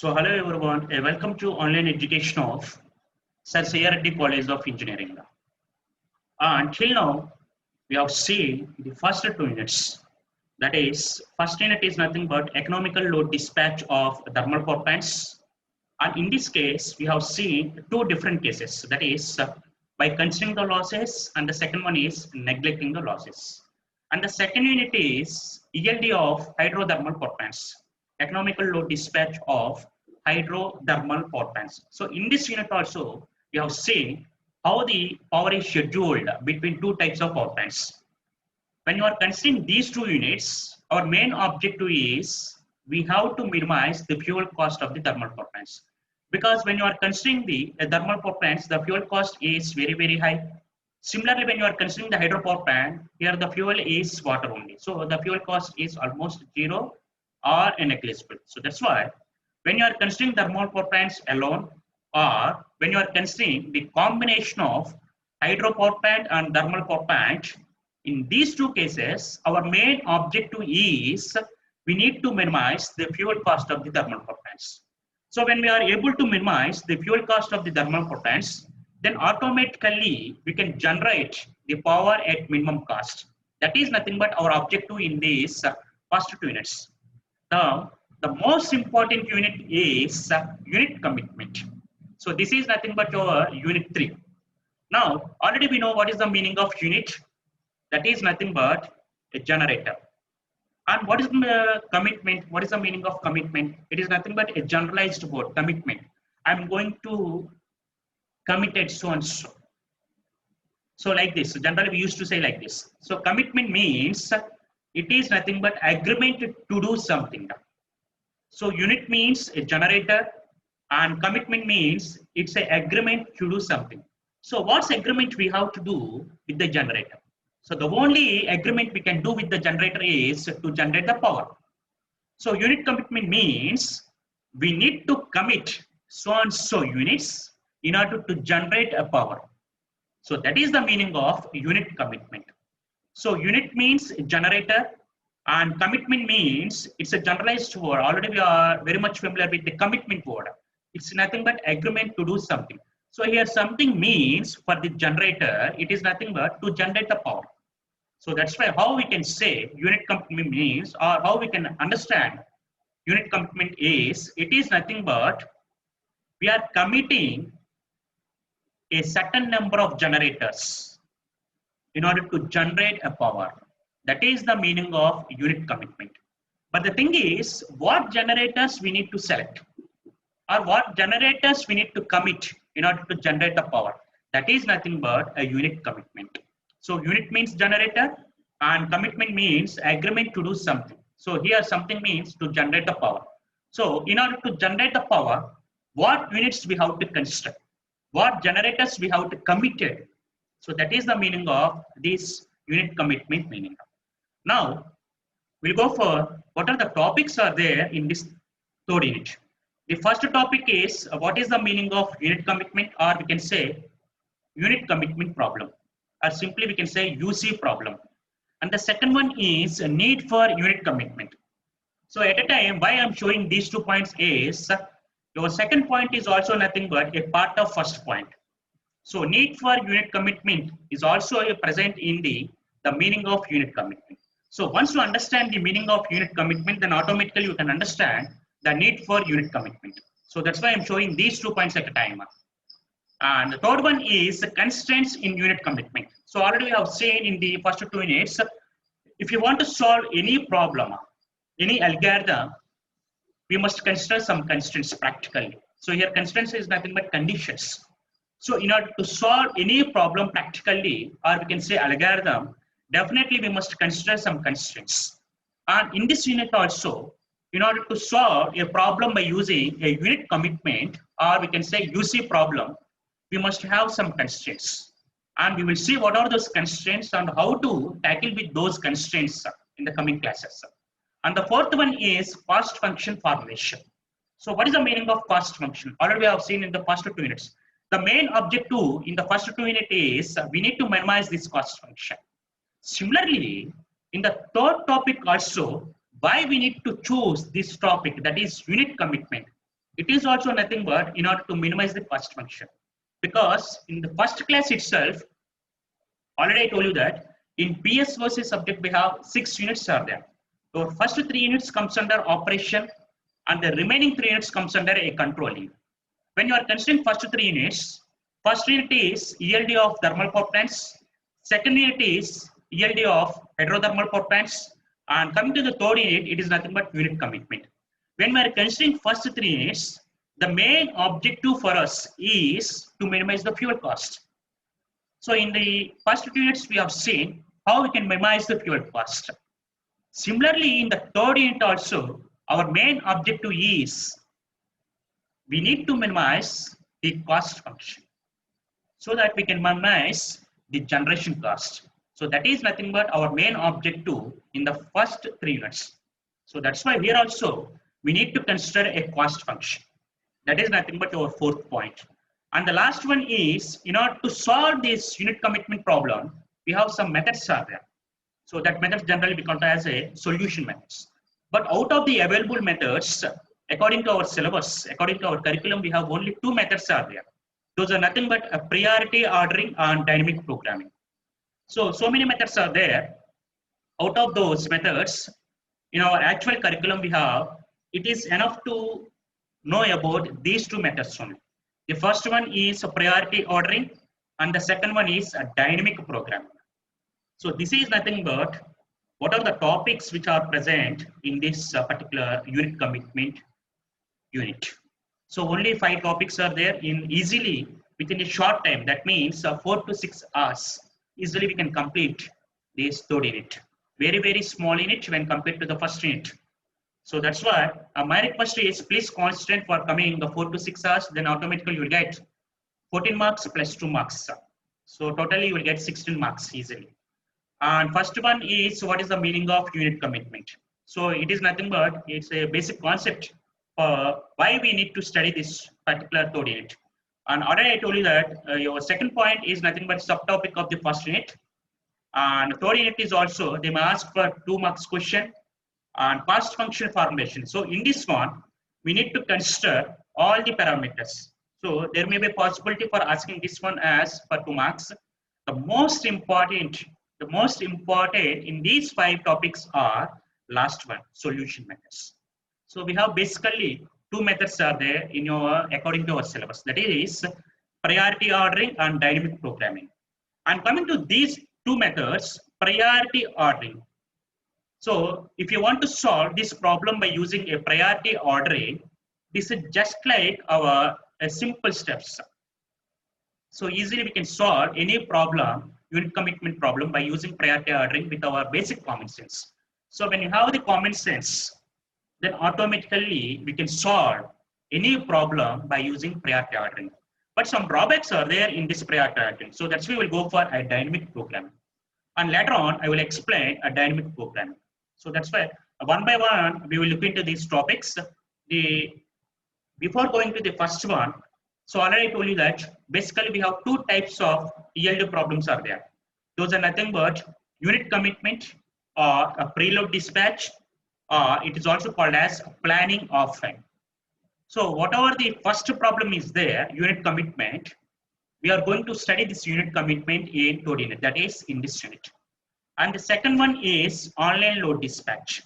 So hello everyone, welcome to online education of Sir C.R. Reddy College of Engineering. Until now, we have seen the first 2 units. That is, first unit is nothing but economical load dispatch of thermal power plants. And in this case, we have seen two different cases. That is, by considering the losses, and the second one is neglecting the losses. And the second unit is ELD of hydrothermal power plants, economical load dispatch of hydrothermal power plants. So in this unit also, we have seen how the power is scheduled between two types of power plants. When you are considering these two units, our main objective is we have to minimize the fuel cost of the thermal power plants. Because when you are considering the thermal power plants, the fuel cost is very, very high. Similarly, when you are considering the hydropower plant, here the fuel is water only. So the fuel cost is almost zero or negligible. So that's why when you are considering thermal power plants alone, or when you are considering the combination of hydropower plant and thermal power plant, in these two cases, our main objective is we need to minimize the fuel cost of the thermal power plants. So when we are able to minimize the fuel cost of the thermal power plants, then automatically we can generate the power at minimum cost. That is nothing but our objective in these first 2 units. Now, the most important unit is unit commitment. So this is nothing but our unit 3. Now, already we know what is the meaning of unit. That is nothing but a generator. And what is the commitment? What is the meaning of commitment? It is nothing but a generalized word, commitment. I'm going to commit it so and so. So like this, generally we used to say like this. So commitment means it is nothing but agreement to do something. So unit means a generator and commitment means it's an agreement to do something. So what's agreement we have to do with the generator? So the only agreement we can do with the generator is to generate the power. So unit commitment means we need to commit so and so units in order to generate a power. So that is the meaning of unit commitment. So unit means generator and commitment means it's a generalized word. Already we are very much familiar with the commitment word. It's nothing but agreement to do something. So here something means for the generator, it is nothing but to generate the power. So that's why how we can say unit commitment means, or how we can understand unit commitment is, it is nothing but we are committing a certain number of generators in order to generate a power. That is the meaning of unit commitment. But the thing is, what generators we need to select, or what generators we need to commit in order to generate the power. That is nothing but a unit commitment. So unit means generator and commitment means agreement to do something. So here something means to generate the power. So in order to generate the power, what units we have to construct? What generators we have to commit it? So that is the meaning of this unit commitment meaning. Now, we'll go for what are the topics are there in this third unit. The first topic is what is the meaning of unit commitment, or we can say unit commitment problem, or simply we can say UC problem. And the second one is a need for unit commitment. So at a time, why I'm showing these 2 points is your second point is also nothing but a part of first point. So need for unit commitment is also present in the meaning of unit commitment. So once you understand the meaning of unit commitment, then automatically you can understand the need for unit commitment. So that's why I'm showing these 2 points at a time. And the third one is the constraints in unit commitment. So already we have seen in the first 2 units, if you want to solve any problem, any algorithm, we must consider some constraints practically. So here constraints is nothing but conditions. So in order to solve any problem practically, or we can say algorithm, definitely we must consider some constraints. And in this unit also, in order to solve a problem by using a unit commitment, or we can say UC problem, we must have some constraints. And we will see what are those constraints and how to tackle with those constraints in the coming classes. And the fourth one is cost function formulation. So what is the meaning of cost function? Already we have seen in the first 2 units. The main objective in the first 2 units is we need to minimize this cost function. Similarly, in the third topic also, why we need to choose this topic, that is unit commitment. It is also nothing but in order to minimize the cost function. Because in the first class itself, already I told you that in PS versus subject we have 6 units are there. So first 3 units comes under operation and the remaining 3 units comes under a controlling. When you are considering first 3 units, first unit is ELD of thermal power plants, second unit is ELD of hydrothermal power plants, and coming to the third unit, it is nothing but unit commitment. When we are considering first 3 units, the main objective for us is to minimize the fuel cost. So in the first 2 units, we have seen how we can minimize the fuel cost. Similarly, in the third unit also, our main objective is we need to minimize the cost function so that we can minimize the generation cost. So that is nothing but our main objective in the first 3 units. So that's why here also we need to consider a cost function. That is nothing but our fourth point. And the last one is, in order to solve this unit commitment problem, we have some methods are there. So that methods generally we call as a solution methods. But out of the available methods, according to our syllabus, according to our curriculum, we have only 2 methods are there. Those are nothing but a priority ordering and dynamic programming. So many methods are there. Out of those methods, in our actual curriculum we have, it is enough to know about these 2 methods only. The first one is a priority ordering and the second one is a dynamic programming. So this is nothing but what are the topics which are present in this particular unit commitment unit. So only 5 topics are there in easily within a short time. That means 4 to 6 hours easily we can complete this third unit. Very, very small unit when compared to the first unit. So that's why my request is please concentrate for coming the 4 to 6 hours, then automatically you will get 14 marks plus 2 marks. So totally you will get 16 marks easily. And first one is what is the meaning of unit commitment. So it is nothing but it's a basic concept for why we need to study this particular third unit. And already I told you that your second point is nothing but subtopic of the first unit. And third unit is also they may ask for 2 marks question and cost function formulation. So in this one, we need to consider all the parameters. So there may be a possibility for asking this one as for 2 marks. The most important in these 5 topics are last one, solution methods. So we have basically 2 methods are there in your according to our syllabus. That is priority ordering and dynamic programming. And coming to these 2 methods, priority ordering. So if you want to solve this problem by using a priority ordering, this is just like our simple steps. So easily we can solve any problem, unit commitment problem by using priority ordering with our basic common sense. So when you have the common sense, then automatically we can solve any problem by using priority ordering. But some drawbacks are there in this priority ordering. So that's why we will go for a dynamic programming. And later on, I will explain a dynamic programming. So that's why one by one, we will look into these topics. Before going to the first one, so already I told you that basically we have 2 types of ELD problems are there. Those are nothing but unit commitment or a preload dispatch, or it is also called as planning offline. So whatever the first problem is there, unit commitment, we are going to study this unit commitment in third unit, that is in this unit. And the second one is online load dispatch.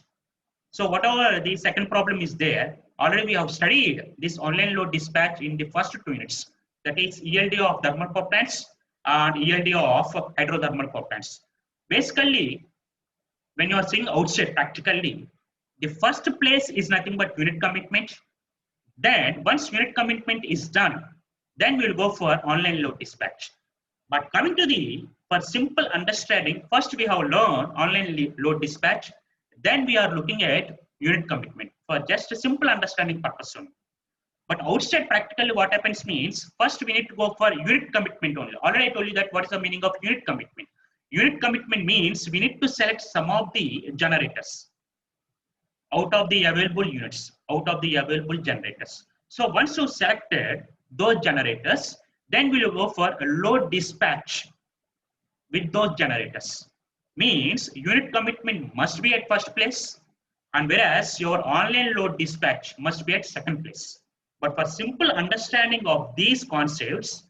So whatever the second problem is there, already we have studied this online load dispatch in the first 2 units. That is ELD of thermal power plants and ELD of hydrothermal power plants. Basically, when you are seeing outside practically, the first place is nothing but unit commitment. Then once unit commitment is done, then we will go for online load dispatch. But coming to for simple understanding, first we have learned online load dispatch, then we are looking at unit commitment for just a simple understanding purpose only. But outside practically what happens means, first we need to go for unit commitment only. Already I told you that what is the meaning of unit commitment. Unit commitment means we need to select some of the generators out of the available units, out of the available generators. So once you selected those generators, then we will go for a load dispatch with those generators. Means unit commitment must be at first place, and whereas your online load dispatch must be at second place. But for simple understanding of these concepts,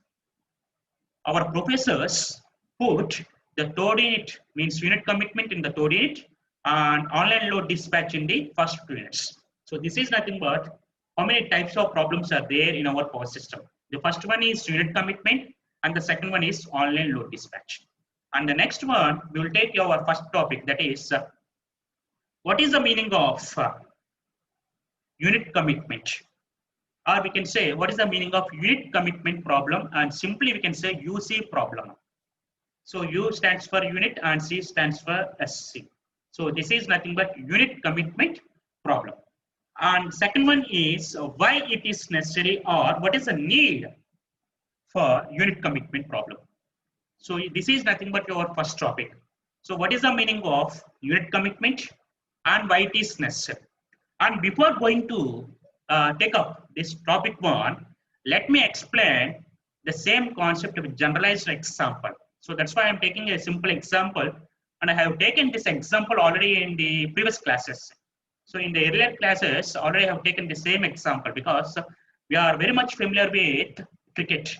our professors put the third unit means unit commitment in the third unit and online load dispatch in the first 2 units. So this is nothing but how many types of problems are there in our power system. The first one is unit commitment and the second one is online load dispatch. And the next one, we will take our first topic, that is what is the meaning of unit commitment? Or we can say what is the meaning of unit commitment problem, and simply we can say UC problem. So U stands for unit and C stands for SC. So this is nothing but unit commitment problem. And second one is why it is necessary or what is the need for unit commitment problem. So this is nothing but your first topic. So what is the meaning of unit commitment and why it is necessary? And before going to take up this topic one, let me explain the same concept with generalized example. So that's why I'm taking a simple example, and I have taken this example already in the previous classes. So in the earlier classes, already I have taken the same example because we are very much familiar with cricket.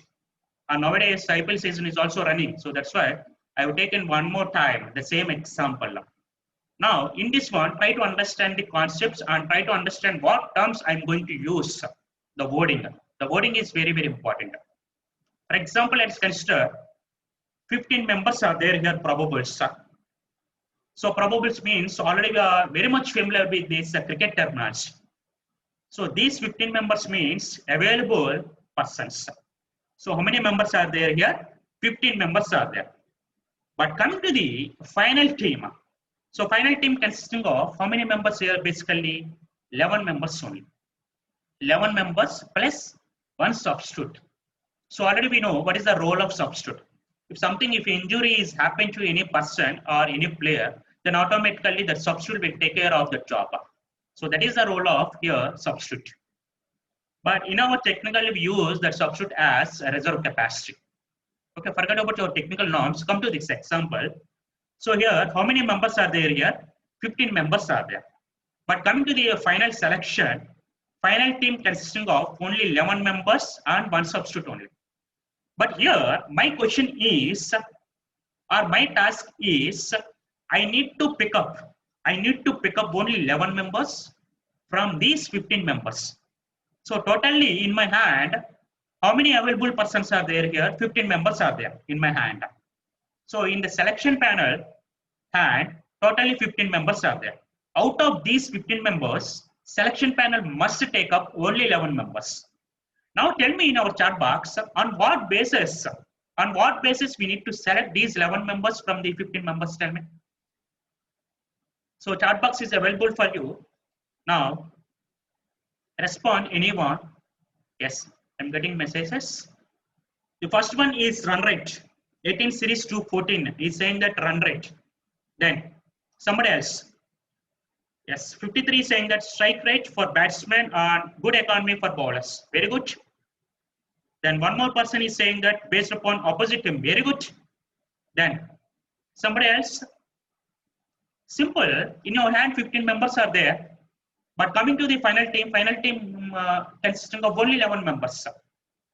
And nowadays IPL season is also running. So that's why I have taken one more time the same example. Now, in this one, try to understand the concepts and try to understand what terms I'm going to use. The wording. The wording is very, very important. For example, let's consider 15 members are there here, probables. So probables means already we are very much familiar with this cricket terminology. So these 15 members means available persons. So how many members are there here? 15 members are there. But coming to the final team. So final team consisting of how many members here? Basically 11 members only. 11 members plus one substitute. So already we know what is the role of substitute. If injury is happened to any person or any player, then automatically the substitute will take care of the job. So that is the role of here substitute. But in our technical, we use that substitute as a reserve capacity. Okay, forget about your technical norms. Come to this example. So here, how many members are there here? 15 members are there. But coming to the final selection, final team consisting of only 11 members and one substitute only. But here, my question is, or my task is, I need to pick up only 11 members from these 15 members. So totally in my hand, how many available persons are there here? 15 members are there in my hand. So in the selection panel hand, totally 15 members are there. Out of these 15 members, selection panel must take up only 11 members. Now tell me in our chat box, on what basis we need to select these 11 members from the 15 members, tell me. So chat box is available for you. Now, respond anyone. Yes, I'm getting messages. The first one is run rate. 18 series to 14 is saying that run rate. Then somebody else. Yes, 53 is saying that strike rate for batsmen and good economy for bowlers. Very good. Then one more person is saying that based upon opposite team. Very good. Then somebody else. Simple. In your hand, 15 members are there. But coming to the final team consisting of only 11 members.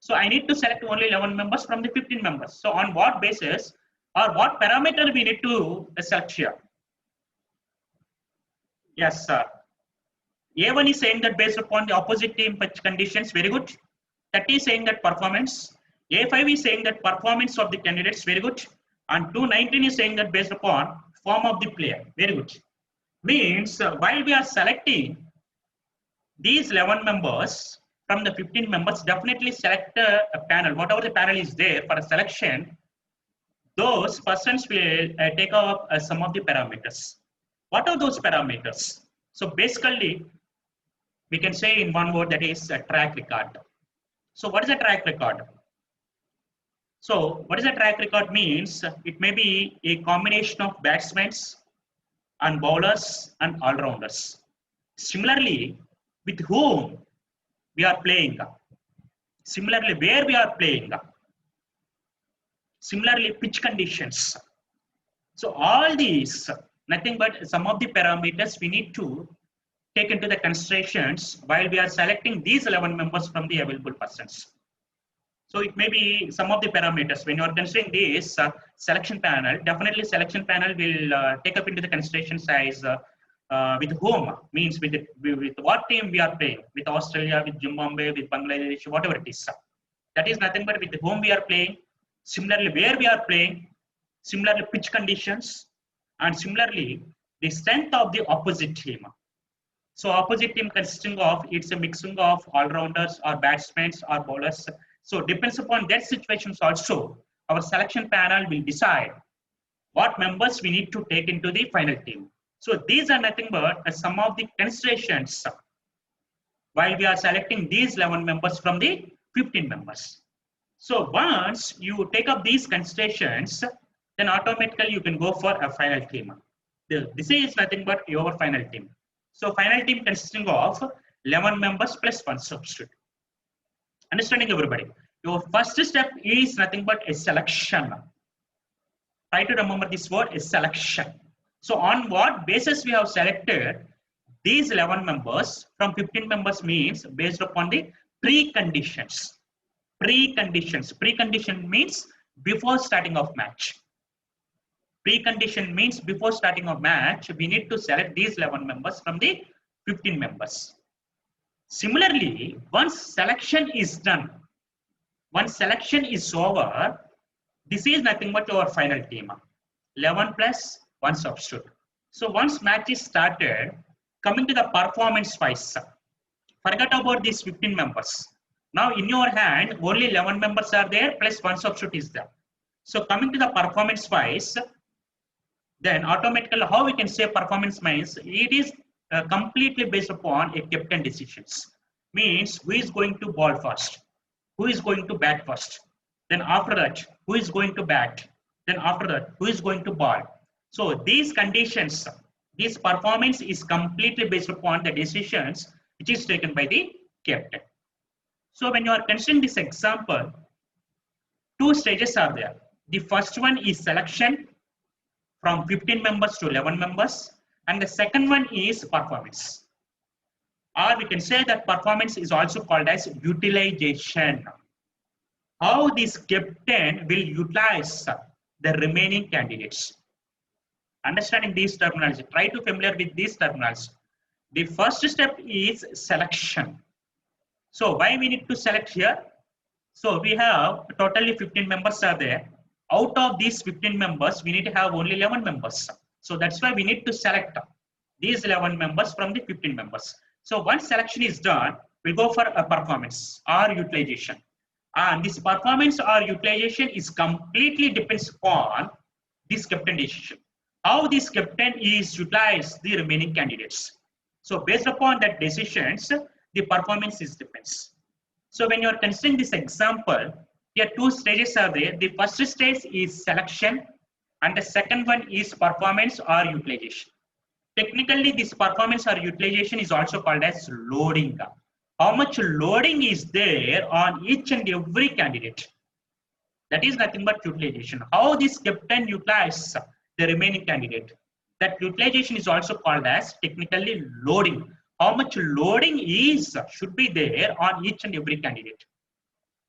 So I need to select only 11 members from the 15 members. So on what basis or what parameter we need to select here? Yes, sir. A1 is saying that based upon the opposite team pitch conditions. Very good. 30 is saying that performance. A5 is saying that performance of the candidates. Very good. And 219 is saying that based upon form of the player. Very good. Means while we are selecting these 11 members from the 15 members, definitely select a panel. Whatever the panel is there for a selection, those persons will take up some of the parameters. What are those parameters? So basically, we can say in one word, that is a track record. So what is a track record? So what is a track record means? It may be a combination of batsmen and bowlers and all-rounders. Similarly, with whom we are playing. Similarly, where we are playing. Similarly, pitch conditions. So all these, nothing but some of the parameters we need to take into the considerations while we are selecting these 11 members from the available persons. So it may be some of the parameters. When you are considering this selection panel, definitely selection panel will take up into the consideration size with whom, means with what team we are playing, with Australia, with Zimbabwe, with Bangladesh, whatever it is. That is nothing but with whom we are playing, similarly where we are playing, similarly pitch conditions, and similarly the strength of the opposite team. So opposite team consisting of, it's a mixing of all-rounders or batsmen or bowlers. So depends upon that situations also, our selection panel will decide what members we need to take into the final team. So these are nothing but some of the considerations while we are selecting these 11 members from the 15 members. So once you take up these considerations, then automatically you can go for a final team. This is nothing but your final team. So final team consisting of 11 members plus one substitute. Understanding everybody? Your first step is nothing but a selection. Try to remember this word, a selection. So on what basis we have selected these 11 members from 15 members means based upon the preconditions. Precondition means before starting of match. Precondition means before starting of match, we need to select these 11 members from the 15 members. Similarly, once selection is done, once selection is over, this is nothing but our final team. 11 plus 1 substitute. So once match is started, coming to the performance wise, forget about these 15 members. Now in your hand, only 11 members are there, plus 1 substitute is there. So coming to the performance wise, then automatically how we can say performance means, it is completely based upon a captain decisions. Means who is going to bowl first, who is going to bat first, then after that who is going to bat, then after that who is going to bowl. So these conditions, this performance is completely based upon the decisions which is taken by the captain. So when you are considering this example, 2 stages are there. The first one is selection from 15 members to 11 members, and the second one is performance. Or we can say that performance is also called as utilization. How this captain will utilize the remaining candidates. Understanding these terminology, try to familiar with these terminology. The first step is selection. So why we need to select here? So we have totally 15 members are there. Out of these 15 members, we need to have only 11 members. So that's why we need to select these 11 members from the 15 members. So once selection is done, we'll go for a performance or utilization. And this performance or utilization is completely depends upon this captain decision. How this captain is utilized the remaining candidates. So based upon that decisions, the performance is depends. So when you are considering this example, here 2 stages are there. The first stage is selection and the second one is performance or utilization. Technically, this performance or utilization is also called as loading. How much loading is there on each and every candidate? That is nothing but utilization. How this captain utilizes the remaining candidate. That utilization is also called as technically loading. How much loading should be there on each and every candidate.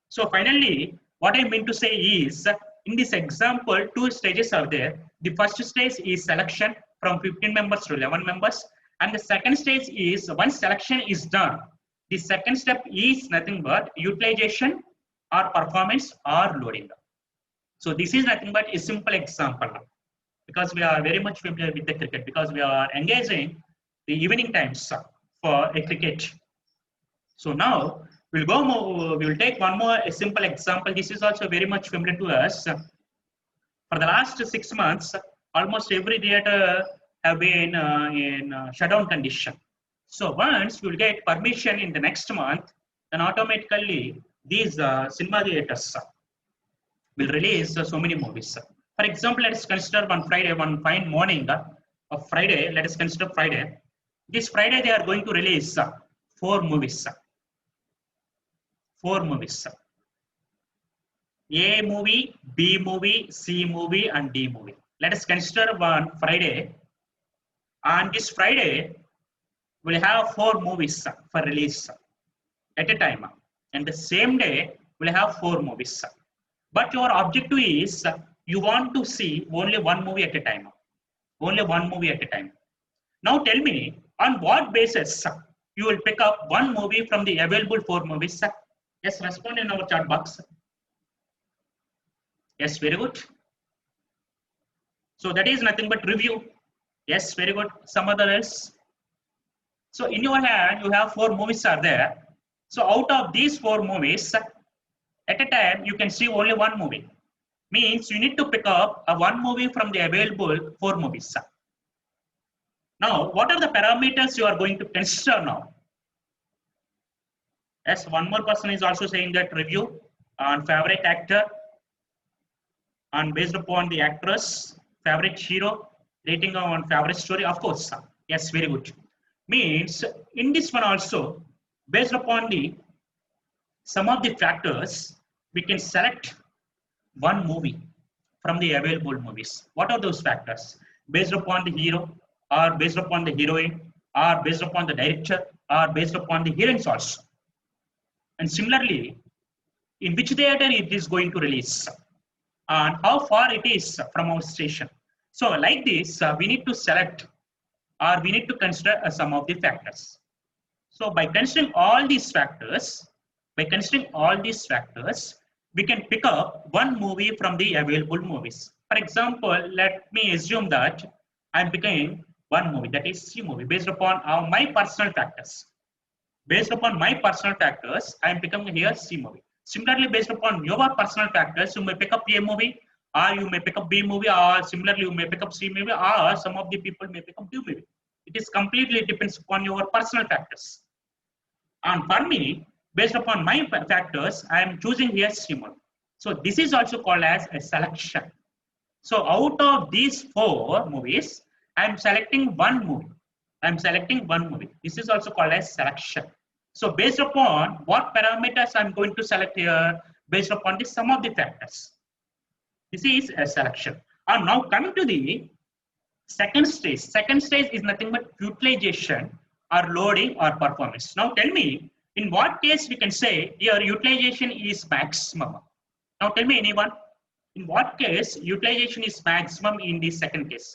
So finally, what I mean to say is, in this example, 2 stages are there. The first stage is selection from 15 members to 11 members. And the second stage is, once selection is done, the second step is nothing but utilization or performance or loading. So this is nothing but a simple example, because we are very much familiar with the cricket, because we are engaging the evening times for a cricket. So now we'll go more, we will take one more a simple example. This is also very much familiar to us. For the last 6 months, almost every theater have been in shutdown condition. So once we will get permission in the next month, then automatically these cinema theaters will release so many movies. For example, let us consider one Friday, one fine morning of Friday. Let us consider Friday. This Friday they are going to release 4 movies. 4 movies. A movie, B movie, C movie, and D movie. Let us consider one Friday. On this Friday, we'll have 4 movies for release at a time. And the same day, we'll have 4 movies. But your objective is you want to see only one movie at a time. Only one movie at a time. Now tell me, on what basis you will pick up one movie from the available 4 movies? Yes, respond in our chat box. Yes, very good. So that is nothing but review. Yes, very good. Some other else. So in your hand, you have 4 movies are there. So out of these 4 movies, at a time, you can see only one movie. Means you need to pick up one movie from the available 4 movies. Now, what are the parameters you are going to consider now? Yes, one more person is also saying that review on favorite actor, on based upon the actress, favorite hero, rating on favorite story, of course. Yes, very good. Means in this one also, based upon the some of the factors, we can select one movie from the available movies. What are those factors? Based upon the hero, or based upon the heroine, or based upon the director, or based upon the heroines also. And similarly, in which theater it is going to release, and how far it is from our station. So like this, we need to select, or we need to consider some of the factors. So by considering all these factors, we can pick up one movie from the available movies. For example, let me assume that I'm picking one movie, that is C movie, based upon my personal factors. Based upon my personal factors, I am picking here C movie. Similarly, based upon your personal factors, you may pick up A movie, or you may pick up B movie, or similarly, you may pick up C movie, or some of the people may pick up D movie. It is completely depends upon your personal factors. And for me, based upon my factors, I am choosing here C movie. So this is also called as a selection. So out of these 4 movies, I am selecting one movie. This is also called as selection. So based upon what parameters I'm going to select here, based upon the sum of the factors. This is a selection. And now coming to the second stage. Second stage is nothing but utilization or loading or performance. Now tell me, in what case we can say your utilization is maximum? Now tell me anyone, in what case utilization is maximum in the second case?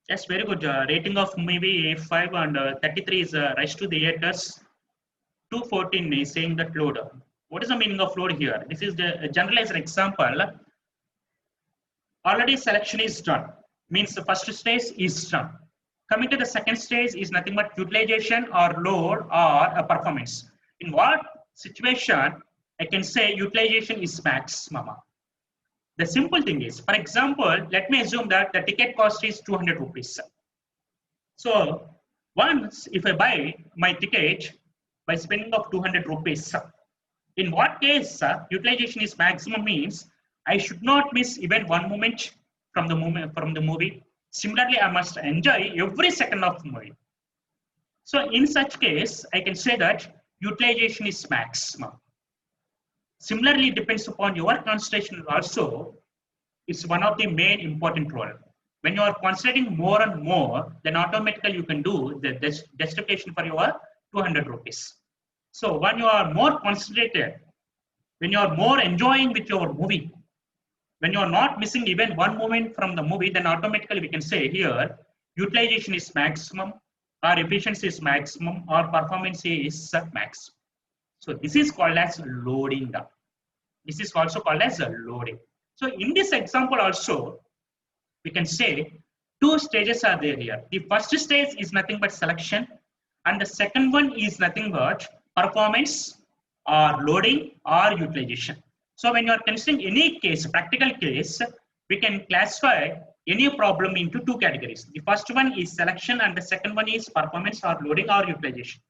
Yes, very good. Rating of movie 5 and 33 is Rush to Theaters. 214 is saying that load. What is the meaning of load here? This is the generalized example. Already selection is done. Means the first stage is done. Coming to the second stage is nothing but utilization or load or a performance. In what situation I can say utilization is maximum? The simple thing is, for example, let me assume that the ticket cost is 200 rupees. So once if I buy my ticket by spending of 200 rupees, in what case utilization is maximum means I should not miss even one moment from the movie. Similarly, I must enjoy every second of the movie. So in such case, I can say that utilization is maximum. Similarly, depends upon your concentration also. It's one of the main important role. When you are concentrating more and more, then automatically you can do the justification for your 200 rupees. So when you are more concentrated, when you are more enjoying with your movie, when you are not missing even one moment from the movie, then automatically we can say here, utilization is maximum, or efficiency is maximum, or performance is max. So this is called as loading. This is also called as loading. So in this example also, we can say 2 stages are there here. The first stage is nothing but selection, and the second one is nothing but performance or loading or utilization. So when you are considering any case, practical case, we can classify any problem into 2 categories. The first one is selection and the second one is performance or loading or utilization.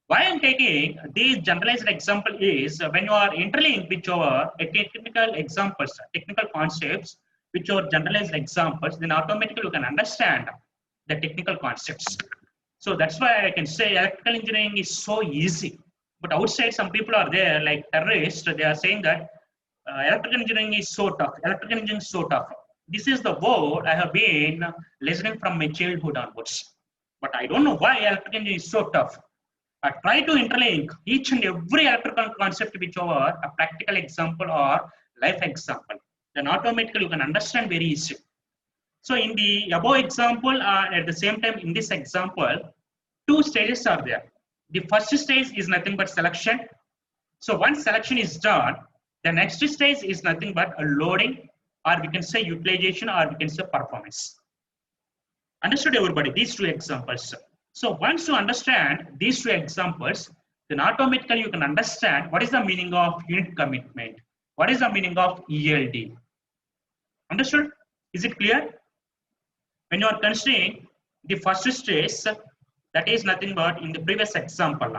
Why I'm taking this generalized example is when you are interlinked with your technical examples, technical concepts, with your generalized examples, then automatically you can understand the technical concepts. So that's why I can say electrical engineering is so easy. But outside, some people are there like terrorists. They are saying that electrical engineering is so tough. Electrical engineering is so tough. This is the word I have been listening from my childhood onwards. But I don't know why electrical engineering is so tough. I try to interlink each and every electrical concept which over a practical example or life example. Then automatically you can understand very easy. So in the above example, at the same time in this example, two stages are there. The first stage is nothing but selection. So once selection is done, the next stage is nothing but a loading, or we can say utilization, or we can say performance. Understood everybody, these two examples. So once you understand these two examples, then automatically you can understand what is the meaning of unit commitment. What is the meaning of ELD? Understood? Is it clear? When you are considering the first stage, that is nothing but in the previous example.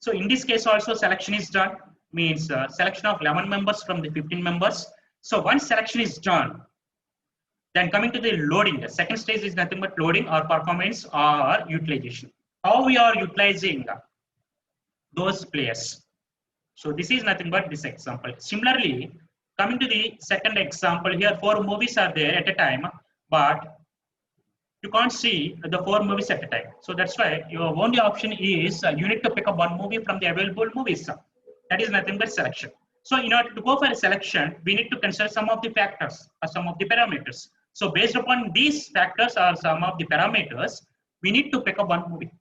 So in this case also selection is done, means selection of 11 members from the 15 members. So once selection is done, then coming to the loading, the second stage is nothing but loading or performance or utilization. How we are utilizing those players. So this is nothing but this example. Similarly, coming to the second example, here 4 movies are there at a time, but you can't see the 4 movies at a time. So that's why your only option is you need to pick up one movie from the available movies. That is nothing but selection. So in order to go for a selection, we need to consider some of the factors or some of the parameters. So based upon these factors or some of the parameters, we need to pick up one movie.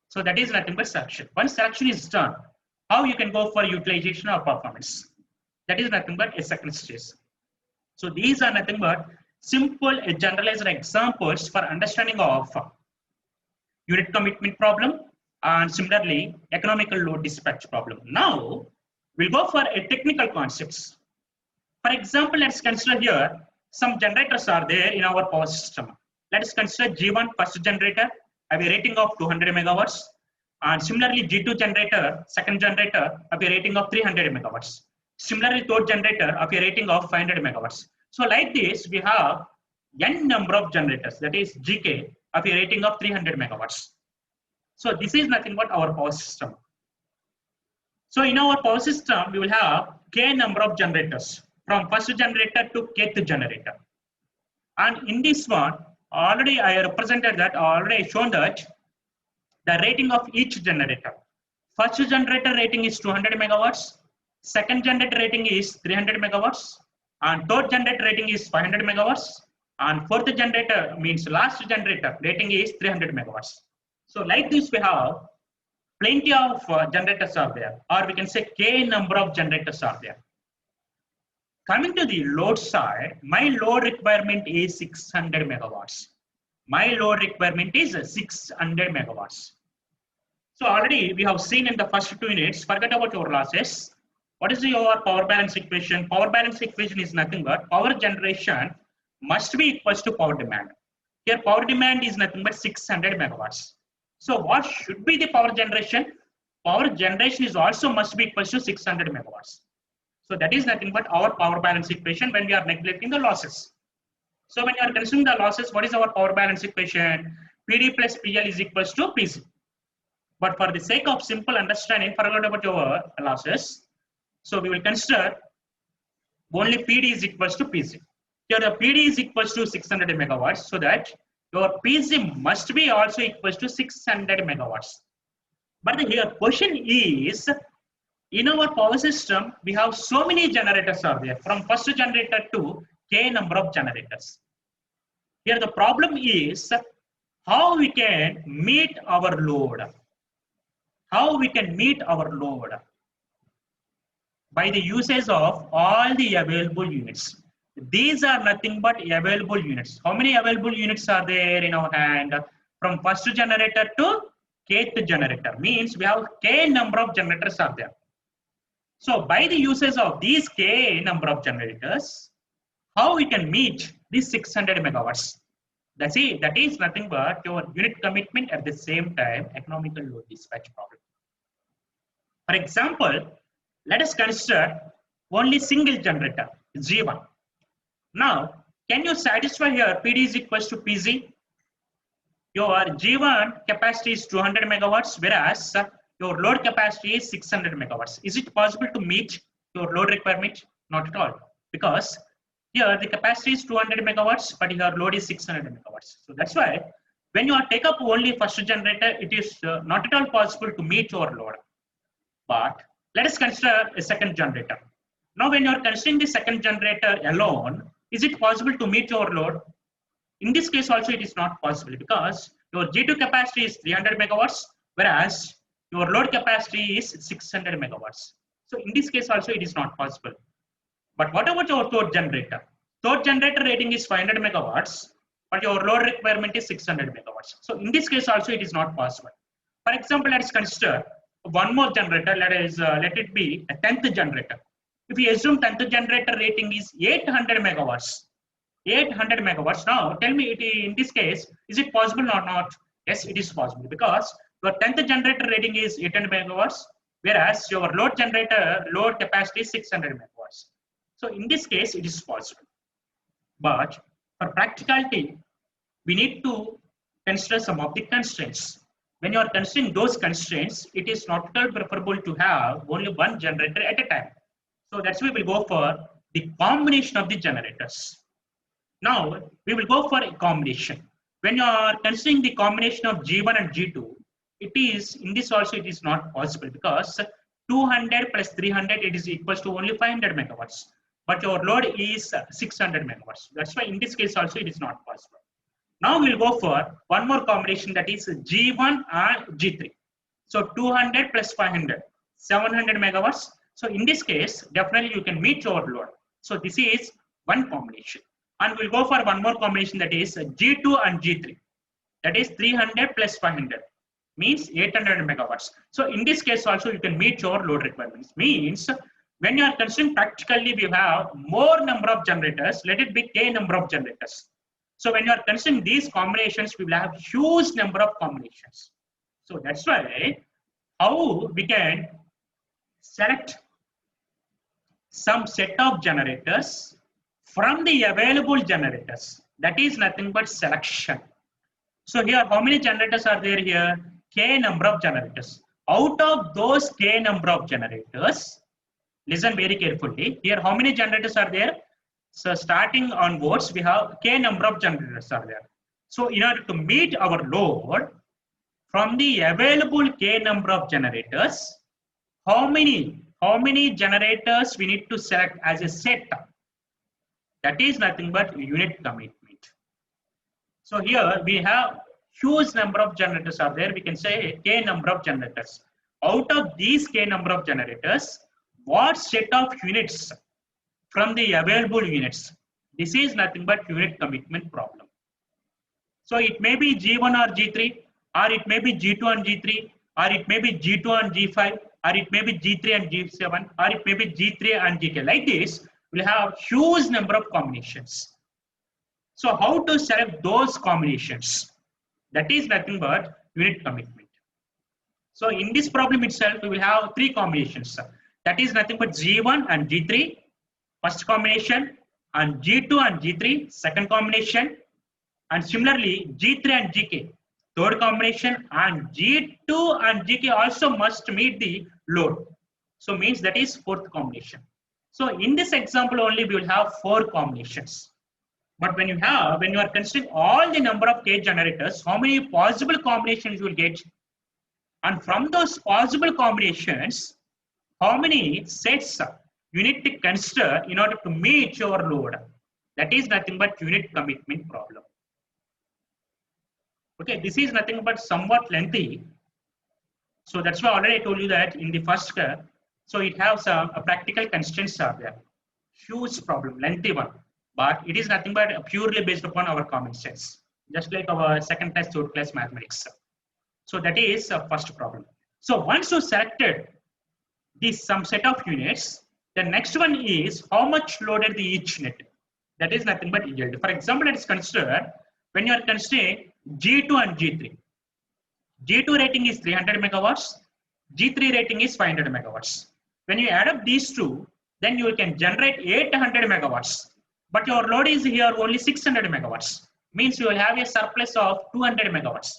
So that is nothing but selection. Once selection is done, how you can go for utilization or performance? That is nothing but a second stage. So these are nothing but simple generalized examples for understanding of unit commitment problem and similarly economical load dispatch problem. Now we'll go for a technical concepts. For example, let's consider here some generators are there in our power system. Let us consider G1 first generator have a rating of 200 megawatts, and similarly G2 generator second generator have a rating of 300 megawatts. Similarly third generator have a rating of 500 megawatts. So like this, we have n number of generators, that is GK, of a rating of 300 megawatts. So this is nothing but our power system. So in our power system, we will have K number of generators, from first generator to kth generator. And in this one, already I represented that, already shown that the rating of each generator. First generator rating is 200 megawatts, second generator rating is 300 megawatts, and third generator rating is 500 megawatts, and fourth generator means last generator rating is 300 megawatts. So like this we have plenty of generators are there, or we can say K number of generators are there. Coming to the load side, my load requirement is 600 megawatts. My load requirement is 600 megawatts. So already we have seen in the first 2 units, forget about your losses. What is your power balance equation? Power balance equation is nothing but power generation must be equals to power demand. Here power demand is nothing but 600 megawatts. So what should be the power generation? Power generation is also must be equals to 600 megawatts. So that is nothing but our power balance equation when we are neglecting the losses. So when you are considering the losses, what is our power balance equation? PD plus PL is equals to PC. But for the sake of simple understanding, forget about your losses. So we will consider only PD is equals to PC. Here the PD is equals to 600 megawatts, so that your PC must be also equals to 600 megawatts. But here question is, in our power system, we have so many generators are there, from first generator to K number of generators. Here the problem is how we can meet our load. How we can meet our load? By the usage of all the available units. These are nothing but available units. How many available units are there in our hand? From first generator to kth generator, means we have K number of generators are there. So by the usage of these K number of generators, how we can meet these 600 megawatts? That is nothing but your unit commitment at the same time economical load dispatch problem. For example, let us consider only single generator, G1. Now, can you satisfy here PD is equals to PG? Your G1 capacity is 200 megawatts, whereas your load capacity is 600 megawatts. Is it possible to meet your load requirement? Not at all, because Here the capacity is 200 megawatts, but your load is 600 megawatts. So that's why when you take up only first generator, it is not at all possible to meet your load. But let us consider a second generator. Now, when you are considering the second generator alone, is it possible to meet your load? In this case also it is not possible because your G2 capacity is 300 megawatts, whereas your load capacity is 600 megawatts. So in this case also it is not possible. But what about your third generator? Third generator rating is 500 megawatts, but your load requirement is 600 megawatts. So in this case also it is not possible. For example, let's consider one more generator. Let it be a 10th generator. If we assume 10th generator rating is 800 megawatts, 800 megawatts. Now, tell me, in this case, is it possible or not? Yes, it is possible because your 10th generator rating is 800 megawatts, whereas your load capacity is 600 megawatts. So, in this case, it is possible. But for practicality, we need to consider some of the constraints. When you are considering those constraints, it is not at all preferable to have only one generator at a time. So, that's why we will go for the combination of the generators. Now, we will go for a combination. When you are considering the combination of G1 and G2, it is, in this also it is not possible because 200 plus 300, it is equals to only 500 megawatts. But your load is 600 megawatts. That's why in this case also it is not possible. Now we'll go for one more combination, that is G1 and G3. So 200 plus 500, 700 megawatts. So in this case, definitely you can meet your load. So this is one combination. And we'll go for one more combination, that is G2 and G3. That is 300 plus 500 means 800 megawatts. So in this case also you can meet your load requirements. Means when you are considering practically we have more number of generators, let it be K number of generators. So when you are considering these combinations, we will have huge number of combinations. So that's why how we can select some set of generators from the available generators. That is nothing but selection. So here, how many generators are there here? K number of generators. Out of those K number of generators, listen very carefully. Here, how many generators are there? So starting onwards, we have K number of generators are there. So in order to meet our load from the available K number of generators, how many generators we need to select as a set? That is nothing but unit commitment. So here we have huge number of generators are there. We can say K number of generators. Out of these K number of generators, what set of units from the available units? This is nothing but unit commitment problem. So it may be G1 or G3, or it may be G2 and G3, or it may be G2 and G5, or it may be G3 and G7, or it may be G3 and GK. Like this, we'll have huge number of combinations. So how to select those combinations? That is nothing but unit commitment. So in this problem itself, we will have three combinations. That is nothing but G1 and G3, first combination, and G2 and G3, second combination, and similarly G3 and GK, third combination, and G2 and GK also must meet the load. So means that is fourth combination. So in this example only we will have four combinations. But when you are considering all the number of K generators, how many possible combinations you will get? And from those possible combinations, how many sets you need to consider in order to meet your load? That is nothing but unit commitment problem. Okay, this is nothing but somewhat lengthy. So that's why already I told you that in the first so it has a practical constraints are there. Huge problem, lengthy one. But it is nothing but purely based upon our common sense. Just like our second class, third class mathematics. So that is a first problem. So once you selected this some set of units, the next one is how much loaded the each unit. That is nothing but yield. For example, let us consider when you are considering G2 and G3. G2 rating is 300 megawatts. G3 rating is 500 megawatts. When you add up these two, then you can generate 800 megawatts. But your load is here only 600 megawatts. Means you will have a surplus of 200 megawatts.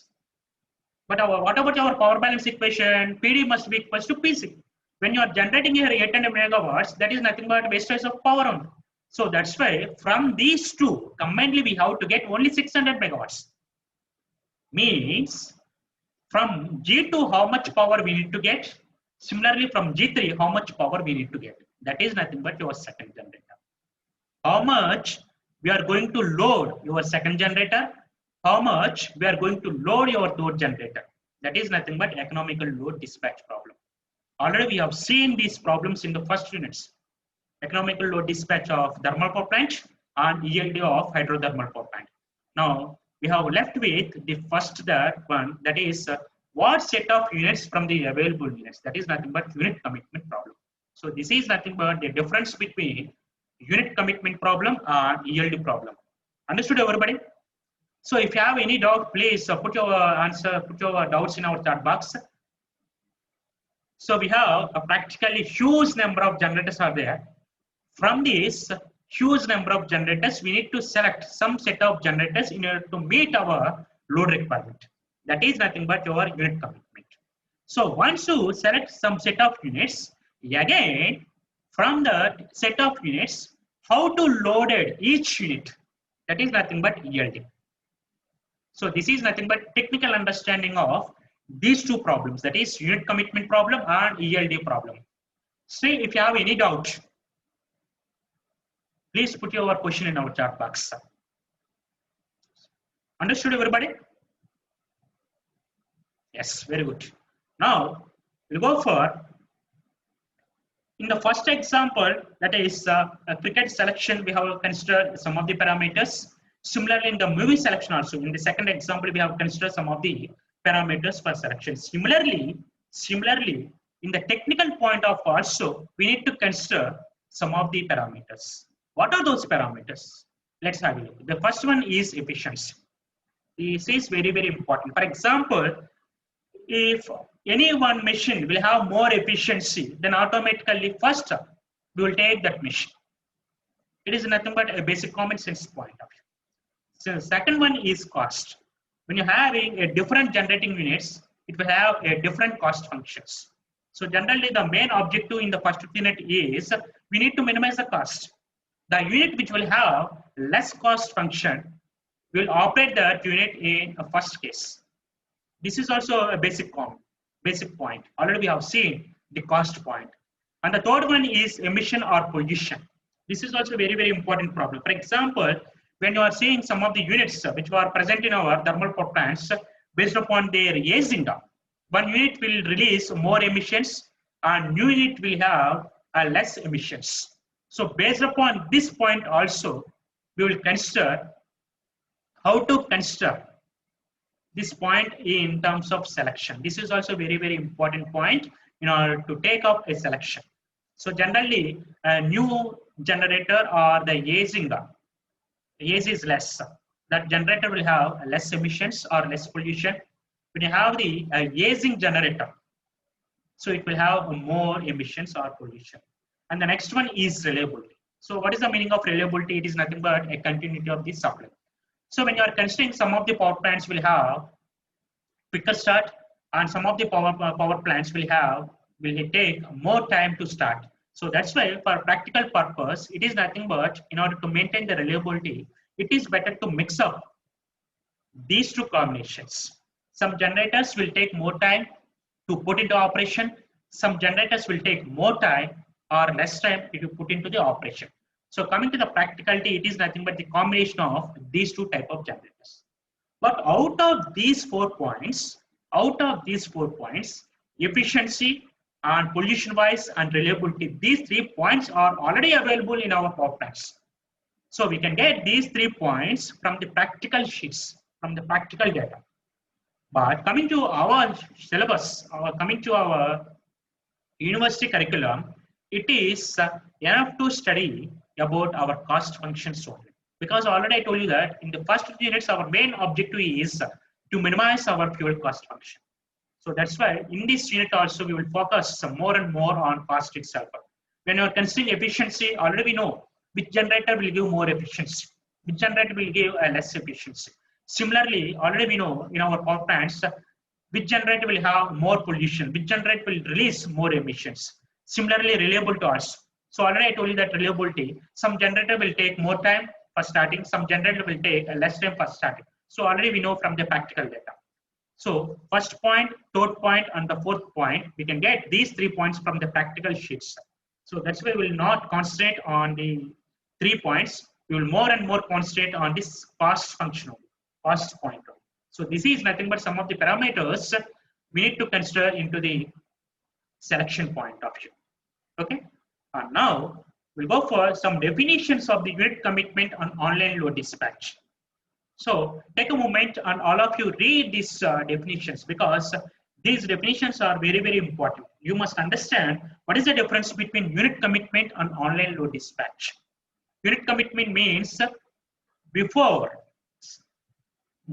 But what about our power balance equation? PD must be equal to PC. When you are generating here 800 megawatts, that is nothing but wastage of power only. So that's why from these two combinedly we have to get only 600 megawatts. Means from G2 how much power we need to get. Similarly from G3 how much power we need to get. That is nothing but your second generator. How much we are going to load your second generator, how much we are going to load your third generator. That is nothing but economical load dispatch problem. Already we have seen these problems in the first units. Economical load dispatch of thermal power plant and ELD of hydrothermal power plant. Now we have left with the first one, that is what set of units from the available units. That is nothing but unit commitment problem. So this is nothing but the difference between unit commitment problem and ELD problem. Understood everybody? So if you have any doubt, please put your doubts in our chat box. So we have a practically huge number of generators are there. From this huge number of generators, we need to select some set of generators in order to meet our load requirement. That is nothing but your unit commitment. So once you select some set of units, again from the set of units, how to load each unit, that is nothing but ELD. So this is nothing but technical understanding of these two problems, that is unit commitment problem and ELD problem. See if you have any doubt, please put your question in our chat box. Understood everybody? Yes, very good. Now we'll go for, in the first example, that is a cricket selection, we have considered some of the parameters. Similarly in the movie selection also, in the second example, we have considered some of the parameters for selection. Similarly in the technical point of also, we need to consider some of the parameters. What are those parameters? Let's have a look. The first one is efficiency. This is very, very important. For example, if any one machine will have more efficiency, then automatically first we will take that machine. It is nothing but a basic common sense point of view. So the second one is cost. When you're having a different generating units, it will have a different cost functions. So generally the main objective in the first unit is we need to minimize the cost. The unit which will have less cost function will operate that unit in a first case. This is also a basic point. Already we have seen the cost point. And the third one is emission or pollution. This is also very, very important problem. For example, when you are seeing some of the units which are present in our thermal power plants, based upon their aging down, one unit will release more emissions and new unit will have less emissions. So based upon this point also, we will consider how to consider this point in terms of selection. This is also very, very important point in order to take up a selection. So generally a new generator or the aging age is less, that generator will have less emissions or less pollution. When you have the aging generator, so it will have more emissions or pollution. And the next one is reliability. So what is the meaning of reliability? It is nothing but a continuity of the supply. So when you are considering some of the power plants will have quicker start, and some of the power plants will take more time to start. So that's why for practical purpose, it is nothing but in order to maintain the reliability, it is better to mix up these two combinations. Some generators will take more time to put into operation. Some generators will take more time or less time to put into the operation. So coming to the practicality, it is nothing but the combination of these two type of generators. But out of these 4 points, efficiency and pollution wise and reliability, these 3 points are already available in our power plants. So we can get these 3 points from the practical sheets, from the practical data. But coming to our syllabus, coming to our university curriculum, it is enough to study about our cost functions only. Because already I told you that in the first 2 units, our main objective is to minimize our fuel cost function. So that's why in this unit also we will focus more and more on cost itself. When you are considering efficiency, already we know which generator will give more efficiency, which generator will give less efficiency. Similarly, already we know in our power plants which generator will have more pollution, which generator will release more emissions. Similarly, reliable to us. So already I told you that reliability, some generator will take more time for starting, some generator will take less time for starting. So already we know from the practical data. So first point, third point, and the fourth point, we can get these 3 points from the practical sheets. So that's why we will not concentrate on the 3 points. We will more and more concentrate on this cost function, cost point. So this is nothing but some of the parameters we need to consider into the selection point of view. Okay. And now we'll go for some definitions of the unit commitment on online load dispatch. So take a moment and all of you read these definitions, because these definitions are very, very important. You must understand what is the difference between unit commitment and online load dispatch. Unit commitment means before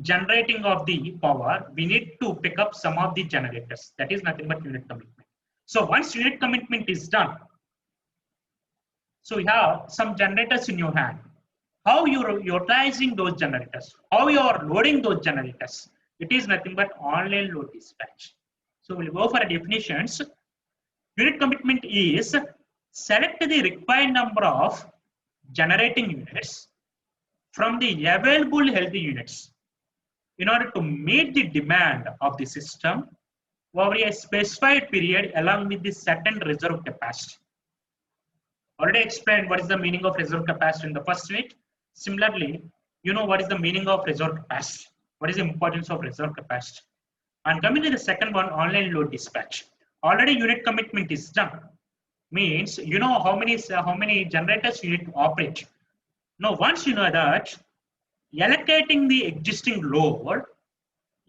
generating of the power, we need to pick up some of the generators. That is nothing but unit commitment. So once unit commitment is done, so you have some generators in your hand. How you're utilizing those generators, how you are loading those generators, it is nothing but online load dispatch. So we'll go for definitions. Unit commitment is select the required number of generating units from the available healthy units in order to meet the demand of the system over a specified period along with the certain reserve capacity. Already explained what is the meaning of reserve capacity in the first unit. Similarly, you know what is the meaning of reserve capacity, what is the importance of reserve capacity. And coming to the second one, online load dispatch. Already unit commitment is done. Means you know how many generators you need to operate. Now once you know that, allocating the existing load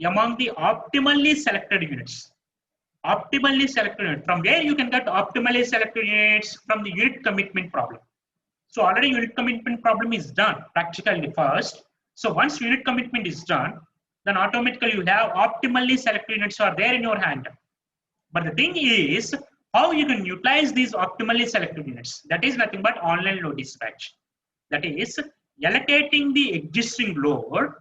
among the optimally selected units. Optimally selected unit. From where you can get optimally selected units? From the unit commitment problem. So already unit commitment problem is done practically first. So once unit commitment is done, then automatically you have optimally selected units are there in your hand. But the thing is, how you can utilize these optimally selected units? That is nothing but online load dispatch. That is allocating the existing load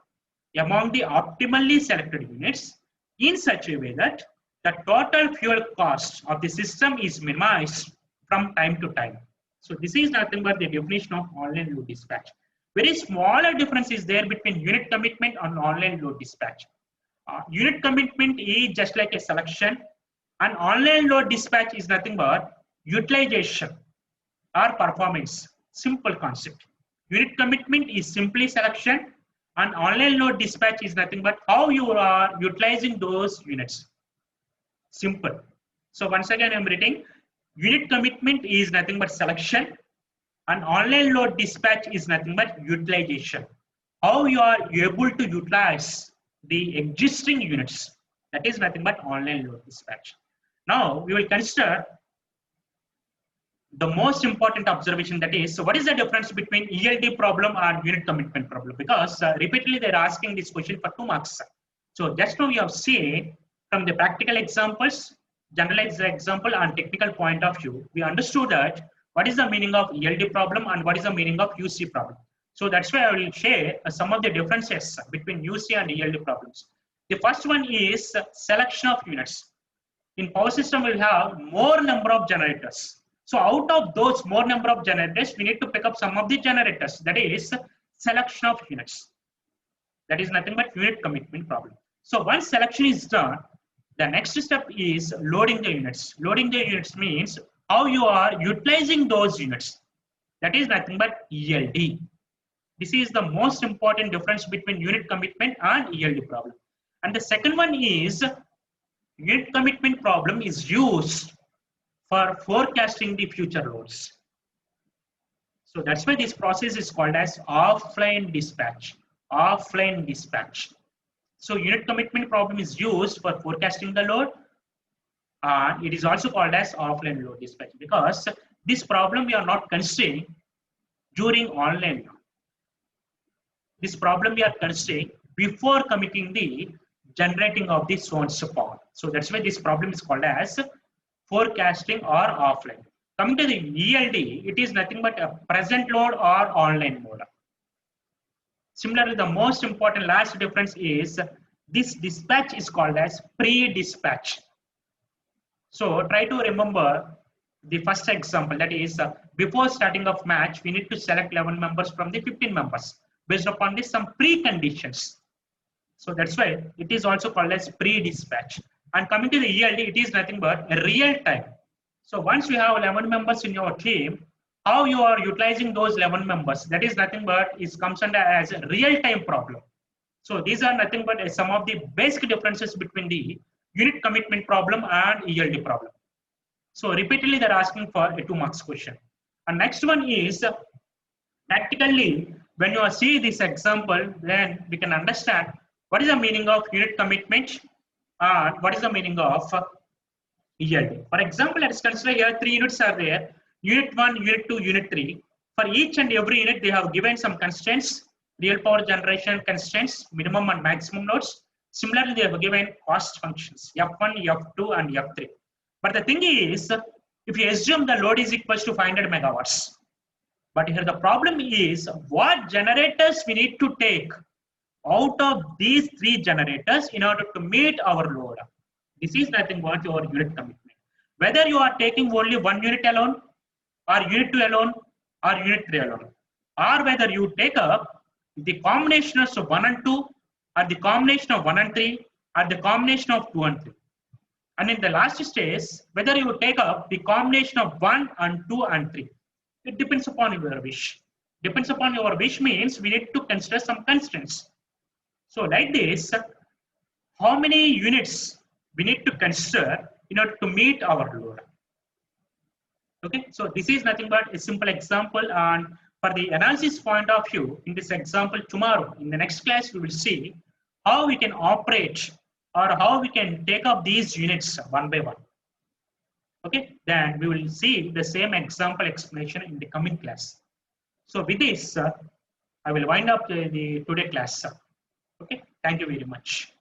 among the optimally selected units in such a way that the total fuel cost of the system is minimized from time to time. So this is nothing but the definition of online load dispatch. Very smaller difference is there between unit commitment and online load dispatch. Unit commitment is just like a selection, and online load dispatch is nothing but utilization or performance. Simple concept. Unit commitment is simply selection, and online load dispatch is nothing but how you are utilizing those units. Simple. So once again, I'm reading. Unit commitment is nothing but selection, and online load dispatch is nothing but utilization. How you are able to utilize the existing units. That is nothing but online load dispatch. Now we will consider the most important observation, that is, so what is the difference between ELD problem and unit commitment problem? Because repeatedly they're asking this question for 2 marks. So just now we have seen from the practical examples, generalized example and technical point of view, we understood that what is the meaning of ELD problem and what is the meaning of UC problem. So that's why I will share some of the differences between UC and ELD problems. The first one is selection of units. In power system, we'll have more number of generators. So out of those more number of generators, we need to pick up some of the generators. That is selection of units. That is nothing but unit commitment problem. So once selection is done, the next step is loading the units. Loading the units means how you are utilizing those units. That is nothing but ELD. This is the most important difference between unit commitment and ELD problem. And the second one is unit commitment problem is used for forecasting the future loads. So that's why this process is called as offline dispatch. Offline dispatch. So unit commitment problem is used for forecasting the load. It is also called as offline load dispatch, because this problem we are not considering during online load. This problem we are considering before committing the generating of the source power. So that's why this problem is called as forecasting or offline. Coming to the ELD, it is nothing but a present load or online mode. Similarly, the most important last difference is this dispatch is called as pre-dispatch. So try to remember the first example, that is before starting of match, we need to select 11 members from the 15 members based upon this some preconditions. So that's why it is also called as pre-dispatch. And coming to the ELD, it is nothing but a real time. So once you have 11 members in your team, how you are utilizing those 11 members, that is nothing but is comes under as a real time problem. So these are nothing but some of the basic differences between the unit commitment problem and ELD problem. So repeatedly they're asking for a 2 marks question. And next one is practically when you see this example, then we can understand what is the meaning of unit commitment and what is the meaning of ELD. For example, let's consider here 3 units are there. Unit 1, Unit 2, Unit 3. For each and every unit, they have given some constraints, real power generation constraints, minimum and maximum loads. Similarly, they have given cost functions, F1, F2, and F3. But the thing is, if you assume the load is equal to 500 megawatts, but here the problem is what generators we need to take out of these 3 generators in order to meet our load. This is nothing but your unit commitment. Whether you are taking only 1 unit alone, or Unit 2 alone, or Unit 3 alone, or whether you take up the combination of 1 and 2, or the combination of 1 and 3, or the combination of 2 and 3. And in the last stage, whether you take up the combination of 1 and 2 and 3. It depends upon your wish. Depends upon your wish means we need to consider some constraints. So like this, how many units we need to consider in order to meet our load. Okay, so this is nothing but a simple example, and for the analysis point of view, in this example tomorrow, in the next class, we will see how we can operate or how we can take up these units one by one. Okay, then we will see the same example explanation in the coming class. So with this, I will wind up the today class. Okay, thank you very much.